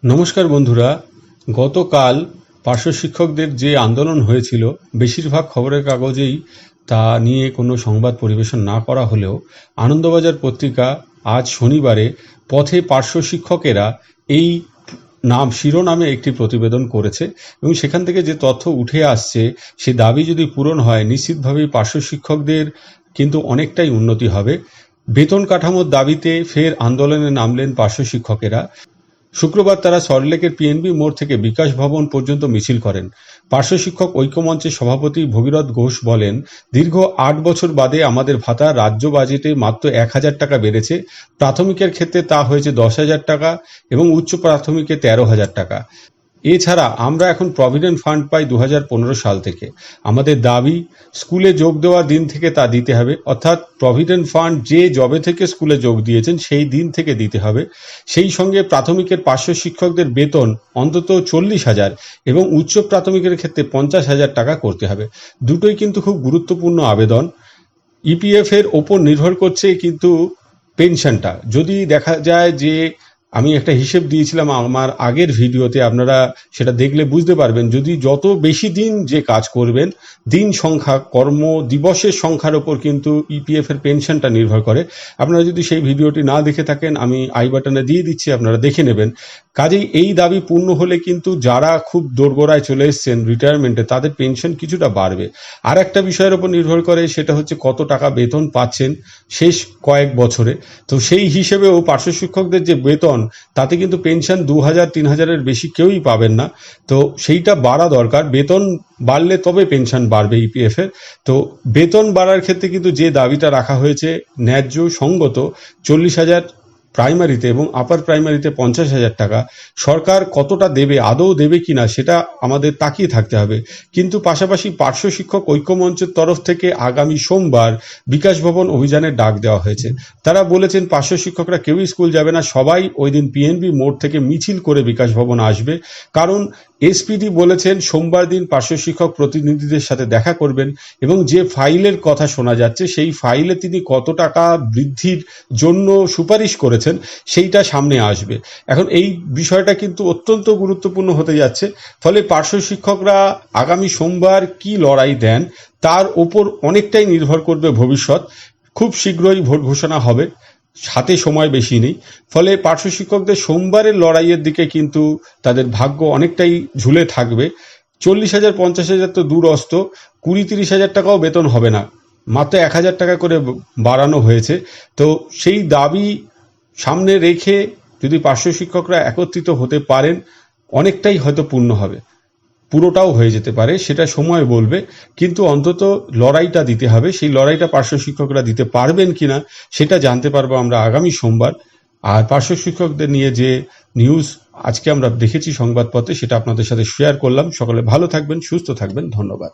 নমস্কার বন্ধুরা, গতকাল পার্শ্ব শিক্ষকদের যে আন্দোলন হয়েছিল বেশিরভাগ খবরের কাগজেই তা নিয়ে কোনো সংবাদ পরিবেশন না করা হলেও আনন্দবাজার পত্রিকা আজ শনিবারে পথে পার্শ্ব শিক্ষকেরা এই শিরোনামে একটি প্রতিবেদন করেছে এবং সেখান থেকে যে তথ্য উঠে আসছে সে দাবি যদি পূরণ হয় নিশ্চিতভাবেই পার্শ্ব শিক্ষকদের কিন্তু অনেকটাই উন্নতি হবে। বেতন কাঠামোর দাবিতে ফের আন্দোলনে নামলেন পার্শ্ব শিক্ষকেরা। শুক্রবার তারা সল্টলেকের পিএনবি মোড় থেকে বিকাশ ভবন পর্যন্ত মিছিল করেন। পার্শ্ব শিক্ষক ঐক্যমঞ্চের সভাপতি ভগীরথ ঘোষ বলেন, দীর্ঘ ৮ বছর বাদে আমাদের ভাতা রাজ্য বাজেটে মাত্র ১,০০০ টাকা বেড়েছে। প্রাথমিকের ক্ষেত্রে তা হয়েছে ১০,০০০ টাকা এবং উচ্চ প্রাথমিকে ১৩,০০০ টাকা। এছাড়া আমরা এখন প্রভিডেন্ট ফান্ড পাই ২০১৫ সাল থেকে। আমাদের দাবি স্কুলে যোগ দেওয়ার দিন থেকে তা দিতে হবে, অর্থাৎ প্রভিডেন্ট ফান্ড যে জবে থেকে স্কুলে যোগ দিয়েছেন সেই দিন থেকে দিতে হবে। সেই সঙ্গে প্রাথমিকের পার্শ্ব শিক্ষকদের বেতন অন্তত ৪০,০০০ এবং উচ্চ প্রাথমিকের ক্ষেত্রে ৫০,০০০ টাকা করতে হবে। দুটোই কিন্তু খুব গুরুত্বপূর্ণ আবেদন। ইপিএফ এর ওপর নির্ভর করছে কিন্তু পেনশনটা। যদি দেখা যায় যে আমি একটা হিসেব দিয়েছিলাম আমার আগের ভিডিওতে, আপনারা সেটা দেখলে বুঝতে পারবেন, যদি যত বেশি দিন যে কাজ করবেন দিন সংখ্যা কর্ম দিবসের সংখ্যার ওপর কিন্তু ইপিএফ এর পেনশনটা নির্ভর করে। আপনারা যদি সেই ভিডিওটি না দেখে থাকেন আমি আই বাটনে দিয়ে দিচ্ছি, আপনারা দেখে নেবেন। কাজেই এই দাবি পূর্ণ হলে কিন্তু যারা খুব দোরগোড়ায় চলে এসছেন রিটায়ারমেন্টে তাদের পেনশন কিছুটা বাড়বে। আর একটা বিষয়ের উপর নির্ভর করে, সেটা হচ্ছে কত টাকা বেতন পাচ্ছেন শেষ কয়েক বছরে। তো সেই হিসেবেও পার্শ্ব শিক্ষকদের যে বেতন তাতে কিন্তু পেনশন ২,০০০-৩,০০০-এর বেশি কেউই পাবেন না। তো সেইটা বাড়া দরকার। বেতন বাড়লে তবে পেনশন বাড়বে ইপিএফ এর। তো বেতন বাড়ার ক্ষেত্রে কিন্তু যে দাবিটা রাখা হয়েছে ন্যায্য সঙ্গত, ৪০,০০০ প্রাইমারিতে এবং আপার প্রাইমারিতে ৫০,০০০ টাকা। সরকার কতটা দেবে, আদৌ দেবে কিনা সেটা আমাদের তাকিয়ে থাকতে হবে। কিন্তু পাশাপাশি পার্শ্ব শিক্ষক ঐক্যমঞ্চের তরফ থেকে আগামী সোমবার বিকাশ ভবন অভিযানের ডাক দেওয়া হয়েছে। তারা বলেছেন পার্শ্ব শিক্ষকরা কেউই স্কুল যাবে না, সবাই ওই দিন পিএনবি মোড় থেকে মিছিল করে বিকাশ ভবন আসবে। কারণ এসপিডি বলেছেন সোমবার দিন পার্শ্ব শিক্ষক প্রতিনিধিদের সাথে দেখা করবেন এবং যে ফাইলের কথা শোনা যাচ্ছে সেই ফাইলে তিনি কত টাকা বৃদ্ধির জন্য সুপারিশ করেছেন সেইটা সামনে আসবে। এখন এই বিষয়টা কিন্তু অত্যন্ত গুরুত্বপূর্ণ হতে যাচ্ছে। ফলে পার্শ্ব শিক্ষকরা আগামী সোমবার কি লড়াই দেন তার ওপর অনেকটাই নির্ভর করবে ভবিষ্যৎ। খুব শীঘ্রই ভোট ঘোষণা হবে, হাতে সময় বেশি নেই। ফলে পার্শ্ব শিক্ষকদের সোমবারের লড়াইয়ের দিকে কিন্তু তাদের ভাগ্য অনেকটাই ঝুলে থাকবে। ৪০,০০০ ৫০,০০০ তো দূরস্থ, ২০-৩০,০০০ টাকাও বেতন হবে না, মাত্র ১,০০০ টাকা করে বাড়ানো হয়েছে। তো সেই দাবি সামনে রেখে যদি পার্শ্ব শিক্ষকরা একত্রিত হতে পারেন অনেকটাই হয়তো পূর্ণ হবে, পুরোটাও হয়ে যেতে পারে, সেটা সময় বলবে। কিন্তু অন্তত লড়াইটা দিতে হবে। সেই লড়াইটা পার্শ্ব শিক্ষকরা দিতে পারবেন কিনা সেটা জানতে পারবো আমরা আগামী সোমবার। আর পার্শ্ব শিক্ষকদের নিয়ে যে নিউজ আজকে আমরা দেখেছি সংবাদপত্রে সেটা আপনাদের সাথে শেয়ার করলাম। সকলে ভালো থাকবেন, সুস্থ থাকবেন, ধন্যবাদ।